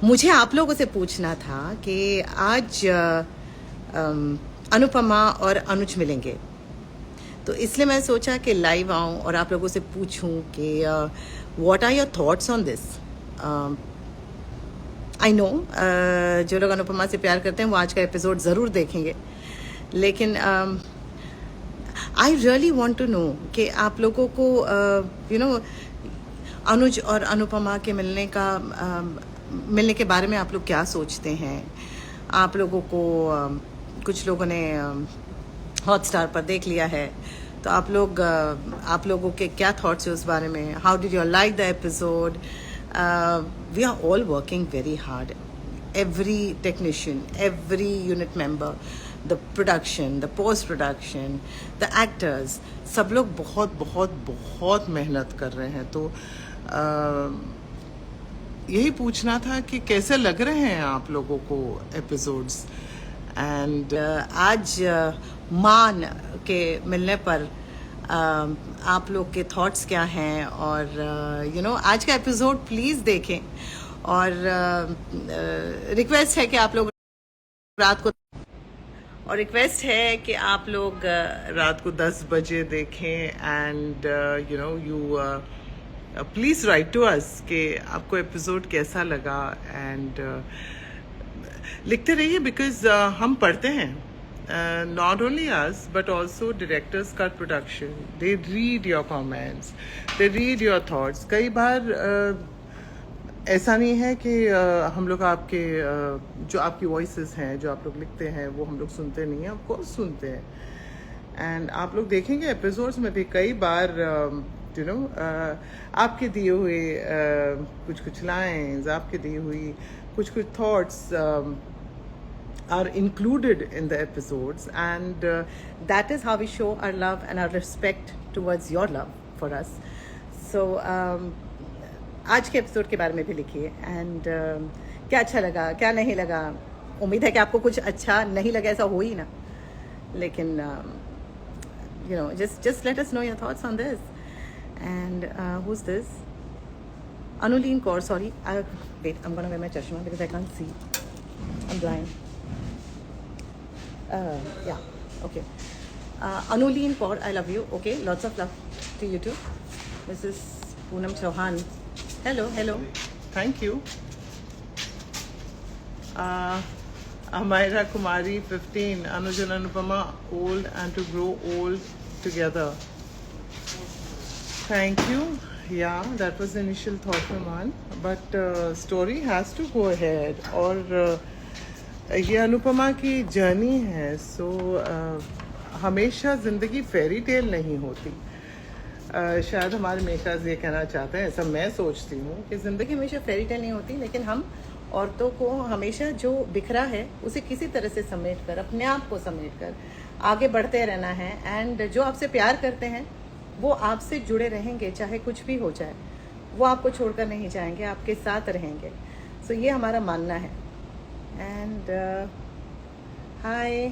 मुझे आप लोगों से पूछना था कि आज अनुपमा और अनुज मिलेंगे, तो इसलिए मैं सोचा कि लाइव आऊं और आप लोगों से पूछूं कि what are your thoughts on this. I know जो लोग अनुपमा से प्यार करते हैं वो आज का एपिसोड ज़रूर देखेंगे, लेकिन I really want to know कि आप लोगों को अनुज और अनुपमा के मिलने के बारे में आप लोग क्या सोचते हैं। आप लोगों को कुछ लोगों ने हॉटस्टार पर देख लिया है, तो आप लोगों के क्या थॉट्स है उस बारे में। How did you like the episode? We are all working very hard, every technician, every unit member, the production, the post production, the actors, सब लोग बहुत बहुत बहुत मेहनत कर रहे हैं। तो यही पूछना था कि कैसे लग रहे हैं आप लोगों को एपिसोड्स। एंड आज मान के मिलने पर आप लोग के थॉट्स क्या हैं, और आज का एपिसोड प्लीज़ देखें। और रिक्वेस्ट है कि आप लोग रात को 10 बजे देखें। And you please write to us कि आपको एपिसोड कैसा लगा। एंड लिखते रहिए, बिकॉज हम पढ़ते हैं, not only us but also directors cut production, they read your comments, they read your thoughts। कई बार ऐसा नहीं है कि हम लोग आपके जो आपकी वॉइसेस हैं, जो आप लोग लिखते हैं, वो हम लोग सुनते नहीं हैं। ऑफ कोर्स सुनते हैं। एंड आप लोग देखेंगे एपिसोड्स में भी कई बार आपके दिए हुए कुछ लाइंस, आपके दी हुई कुछ thoughts are included in the episodes, and that is how we show our love and our respect towards your love for us. So आज के एपिसोड के बारे में भी लिखिए। एंड क्या अच्छा लगा, क्या नहीं लगा। उम्मीद है कि आपको कुछ अच्छा नहीं लगा, ऐसा हो ही ना, लेकिन just let us know your thoughts on this. And who's this? Anuleen Kaur, sorry, wait, I'm gonna wear my chashma because I can't see, I'm blind. Yeah, okay. Anuleen Kaur, I love you. Okay, lots of love to you too. This is Poonam Chauhan. Hello. Thank you. Amaira Kumari, 15. Anuj and Anupama, old and to grow old together. Thank you. Yeah, that was the initial thought from one, but story has to go ahead. और ये अनुपमा की journey है। सो हमेशा ज़िंदगी fairy tale नहीं होती। शायद हमारे मेकर्स ये कहना चाहते हैं, ऐसा मैं सोचती हूँ कि ज़िंदगी हमेशा फेरी टेल नहीं होती, लेकिन हम औरतों को हमेशा जो बिखरा है उसे किसी तरह से समेट कर, अपने आप को समेट कर आगे बढ़ते रहना है। एंड जो आपसे प्यार करते हैं वो आपसे जुड़े रहेंगे, चाहे कुछ भी हो जाए, वो आपको छोड़कर नहीं जाएंगे, आपके साथ रहेंगे। सो ये हमारा मानना है। एंड हाय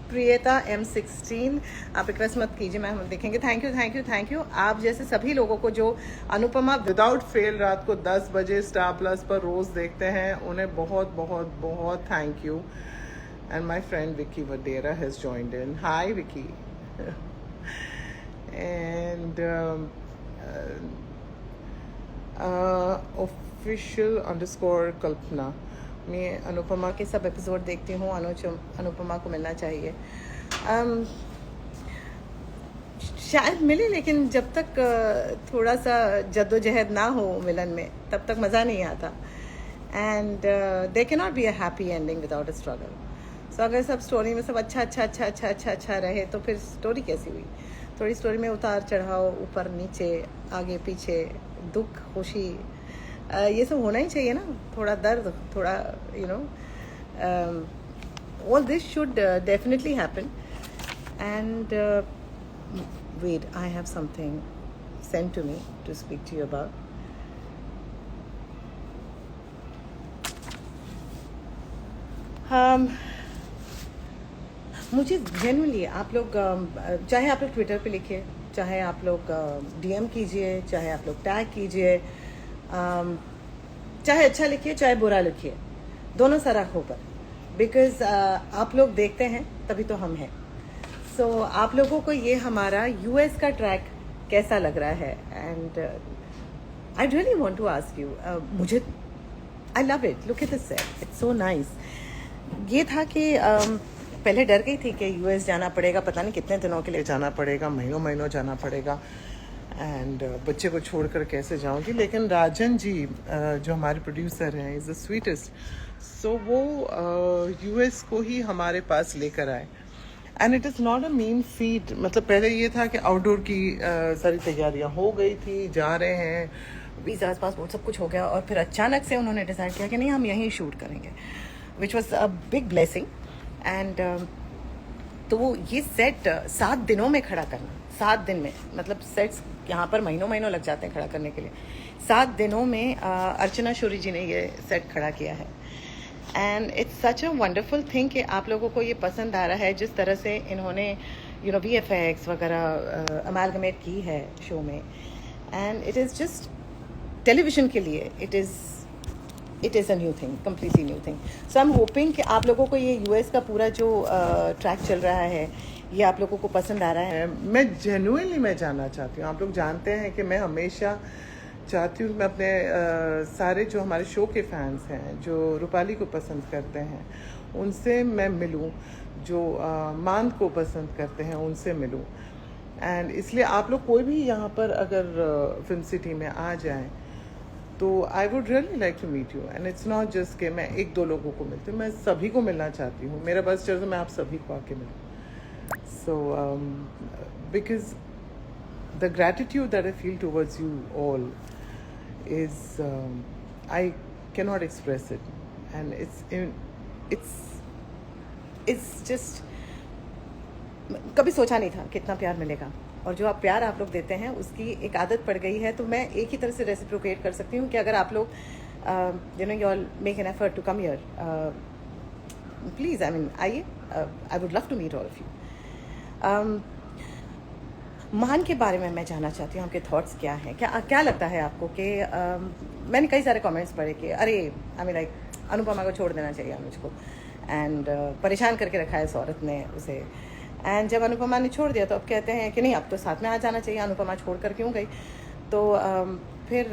प्रियता M16, आप रिक्वेस्ट मत कीजिए, मैम हम देखेंगे। थैंक यू आप जैसे सभी लोगों को जो अनुपमा विदाउट फेल रात को 10 बजे स्टार प्लस पर रोज़ देखते हैं, उन्हें बहुत बहुत बहुत thank you. And my friend Vicky Vadera has joined in. Hi Vicky. And official_ Kalpana, मैं अनुपमा के सब एपिसोड देखती हूँ। अनुपमा को मिलना चाहिए। शायद मिले, लेकिन जब तक थोड़ा सा जद्दोजहद ना हो मिलन में, तब तक मज़ा नहीं आता। And they can not be a happy ending without a struggle. So अगर सब स्टोरी में सब अच्छा रहे तो फिर स्टोरी कैसी हुई? थोड़ी स्टोरी में उतार चढ़ाव, ऊपर नीचे, आगे पीछे, दुख खुशी, ये सब होना ही चाहिए ना। थोड़ा दर्द, थोड़ा all this should definitely happen. And wait, I have something sent to me to speak to you about. मुझे जेन्युइनली आप लोग चाहे आप लोग ट्विटर पे लिखिए, चाहे आप लोग DM कीजिए, चाहे आप लोग टैग कीजिए, चाहे अच्छा लिखिए चाहे बुरा लिखिए, दोनों सराखों पर, बिकॉज आप लोग देखते हैं तभी तो हम हैं। सो आप लोगों को ये हमारा US का ट्रैक कैसा लग रहा है? And I really want to ask you, मुझे I love it, look at this set, it's so nice. ये था कि पहले डर गई थी कि US जाना पड़ेगा, पता नहीं कितने दिनों के लिए जाना पड़ेगा, महीनों महीनों जाना पड़ेगा, एंड बच्चे को छोड़कर कैसे जाऊंगी। लेकिन राजन जी जो हमारे प्रोड्यूसर हैं, इज़ द स्वीटेस्ट, सो वो US को ही हमारे पास लेकर आए। And it is not a mean feet, मतलब पहले ये था कि आउटडोर की सारी तैयारियां हो गई थी, जा रहे हैं, वीज़ा पासपोर्ट सब कुछ हो गया, और फिर अचानक से उन्होंने डिसाइड किया कि नहीं हम यहीं शूट करेंगे, which was a big blessing. And तो वो ये सेट 7 दिनों में खड़ा करना, 7 दिन में, मतलब सेट्स यहाँ पर महीनों महीनों लग जाते हैं खड़ा करने के लिए, 7 दिनों में अर्चना शौरी जी ने ये सेट खड़ा किया है। And it's such a wonderful thing कि आप लोगों को ये पसंद आ रहा है, जिस तरह से इन्होंने VFX वगैरह अमालगमेट की है शो में। And it is just television के लिए it is a new thing, completely new thing. So I am hoping कि आप लोगों को ये US का पूरा जो ट्रैक चल रहा है ये आप लोगों को पसंद आ रहा है। मैं जेन्युइनली मैं जानना चाहती हूँ। आप लोग जानते हैं कि मैं हमेशा चाहती हूँ मैं अपने सारे जो हमारे शो के फैंस हैं, जो रूपाली को पसंद करते हैं, उनसे मैं मिलूँ, जो मान को पसंद करते हैं उनसे मिलूँ। एंड इसलिए आप लोग कोई भी यहाँ पर अगर फिल्म सिटी में आ जाएं तो I would really like to meet you. And it's not just कि मैं 1-2 लोगों को मिलती हूँ, मैं सभी को मिलना चाहती हूँ। मेरा बस चल तो मैं आप सभी को आके मिलूँ। So because the gratitude that I feel towards you all is I cannot express it, and it's just कभी सोचा नहीं था कितना प्यार मिलेगा, और जो आप प्यार आप लोग देते हैं उसकी एक आदत पड़ गई है। तो मैं एक ही तरह से रेसिप्रोकेट कर सकती हूँ कि अगर आप लोग you all make an effort to come here, please, I mean आइए, I would love to meet all of you. मान के बारे में मैं जानना चाहती हूँ, आपके थॉट्स क्या हैं? क्या लगता है आपको कि मैंने कई सारे कमेंट्स पढ़े कि अरे आई मीन लाइक अनुपमा को छोड़ देना चाहिए अनुज को, एंड परेशान करके रखा है इस औरत ने उसे। एंड जब अनुपमा ने छोड़ दिया तो अब कहते हैं कि नहीं अब तो साथ में आ जाना चाहिए, अनुपमा छोड़ कर क्यों गई? तो फिर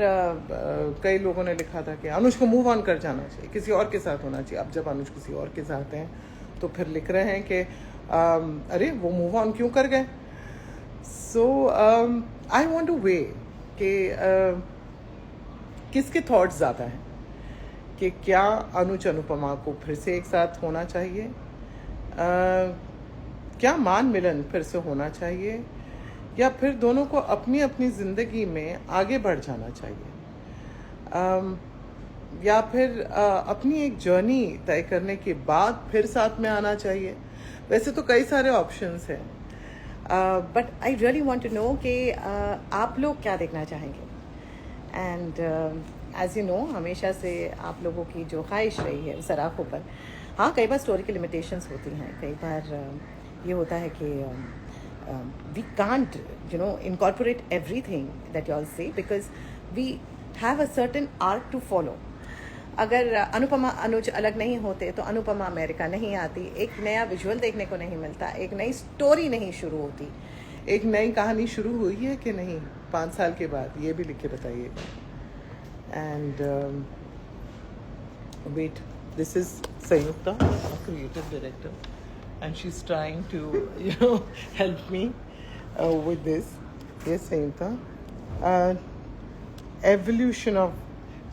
कई लोगों ने लिखा था कि अनुज को मूव ऑन कर जाना चाहिए, किसी और के साथ होना चाहिए। अब जब अनुज किसी और के साथ हैं तो फिर लिख रहे हैं कि अरे वो मूव ऑन क्यों कर गए। सो आई वॉन्ट टू वे कि किसके थॉट्स ज़्यादा हैं कि क्या अनुज अनुपमा को फिर से एक साथ होना चाहिए, क्या मान मिलन फिर से होना चाहिए, या फिर दोनों को अपनी अपनी ज़िंदगी में आगे बढ़ जाना चाहिए, या फिर अपनी एक जर्नी तय करने के बाद फिर साथ में आना चाहिए। वैसे तो कई सारे ऑप्शंस हैं, but I really want to know कि आप लोग क्या देखना चाहेंगे। एंड एज यू नो हमेशा से आप लोगों की जो ख्वाहिश रही है सराखों पर, हाँ कई बार स्टोरी की लिमिटेशंस होती हैं, कई बार ये होता है कि we can't incorporate everything that you all say because we have a certain arc to follow. अगर अनुपमा अनुज अलग नहीं होते तो अनुपमा अमेरिका नहीं आती, एक नया विजुअल देखने को नहीं मिलता, एक नई स्टोरी नहीं शुरू होती। एक नई कहानी शुरू हुई है कि नहीं 5 साल के बाद, ये भी लिख के बताइए। And wait, this is Samyukta, creative director, and she is trying to help me with this. Yes, Sayinta. Evolution of...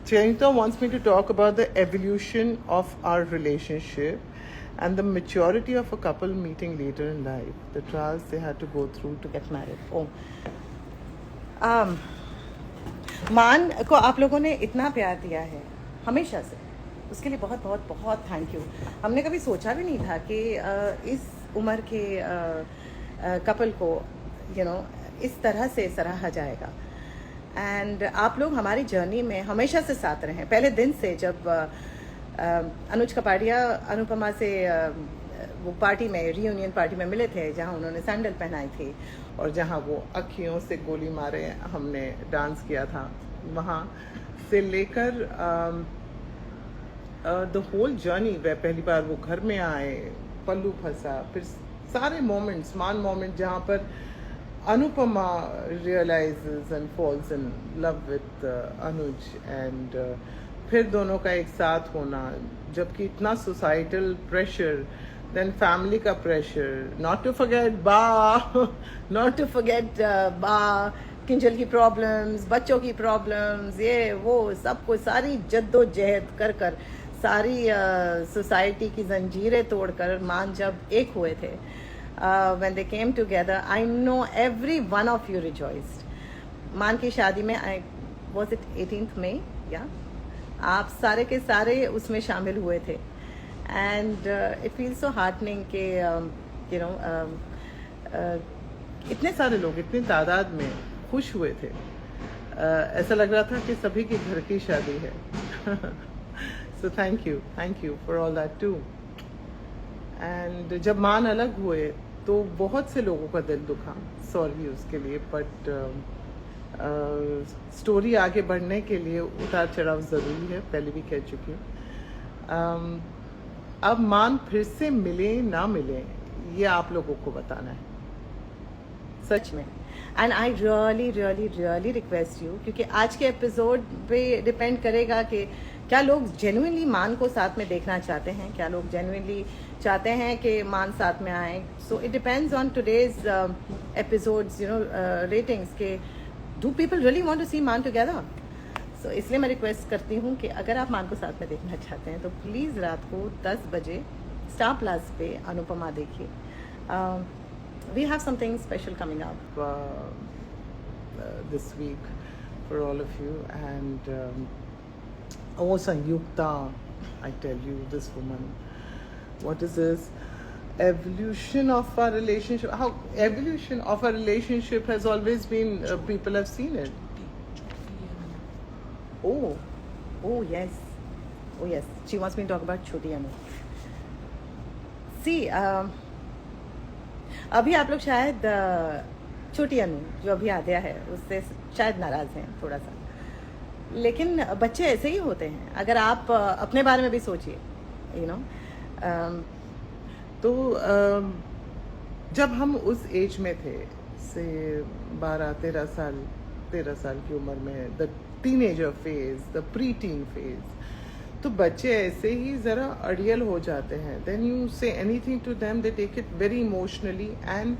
Sayinta wants me to talk about the evolution of our relationship and the maturity of a couple meeting later in life. The trials they had to go through to get married. Oh. मान को आप लोगों ने इतना प्यार दिया है हमेशा से, उसके लिए बहुत बहुत बहुत थैंक यू। हमने कभी सोचा भी नहीं था कि इस उम्र के कपल को इस तरह से सराहा जाएगा। एंड आप लोग हमारी जर्नी में हमेशा से साथ रहे, पहले दिन से जब अनुज कपाड़िया अनुपमा से वो पार्टी में, रियूनियन पार्टी में मिले थे जहाँ उन्होंने सैंडल पहनाई थी, और जहाँ वो अखियों से गोली मारे हमने डांस किया था, वहाँ से लेकर द होल जर्नी, वह पहली बार वो घर में आए, पल्लू फंसा, फिर सारे मोमेंट्स, मान मोमेंट जहाँ पर Anupama realizes and falls in love with Anuj, and फिर दोनों का एक साथ होना, जबकि इतना सोसाइटल प्रेशर, देन फैमिली का pressure, not to forget not to forget Kinjal की प्रॉब्लम्स, बच्चों की प्रॉब्लम्स, ये वो सब कुछ, सारी जद्दोजहद कर कर, सारी सोसाइटी की जंजीरें तोड़कर मान जब एक हुए थे, when they came together, I know every one of you rejoiced. मान की शादी में, was it 18th May? Yeah. आप सारे के सारे उसमें शामिल हुए थे, and it feels so heartening कि you know इतने सारे लोग इतनी तादाद में खुश हुए थे, ऐसा लग रहा था कि सभी के घर की शादी है. So thank you for all that too. And जब मान अलग हुए तो बहुत से लोगों का दिल दुखा, सॉरी उसके लिए, बट स्टोरी आगे बढ़ने के लिए उतार चढ़ाव ज़रूरी है, पहले भी कह चुकी हूँ. अब मान फिर से मिले ना मिले, ये आप लोगों को बताना है सच में. And I really request you, क्योंकि आज के एपिसोड पे डिपेंड करेगा कि क्या लोग जेन्युइनली मान को साथ में देखना चाहते हैं, क्या लोग जेन्युइनली चाहते हैं कि मान साथ में आए. So it depends on today's episodes, you know, ratings के do people really want to see Maan together. सो इसलिए मैं रिक्वेस्ट करती हूँ कि अगर आप मान को साथ में देखना चाहते हैं तो प्लीज़ रात को 10 बजे स्टार प्लस पे अनुपमा देखिए. We have something special coming up this week for all of you, and oh Sanyukta, I tell you, this woman, what is this evolution of our relationship? How evolution of our relationship has always been, people have seen it. Oh yes, she wants me to talk about Choti Anu. See, अभी आप लोग शायद छोटी अनु जो अभी आद्या है उससे शायद नाराज़ हैं थोड़ा सा, लेकिन बच्चे ऐसे ही होते हैं. अगर आप अपने बारे में भी सोचिए, यू नो. तो जब हम उस एज में थे, से 12-13 साल की उम्र में, the teenager phase, the preteen phase, तो बच्चे ऐसे ही ज़रा अड़ियल हो जाते हैं. Then you say anything to them, they take it very emotionally, and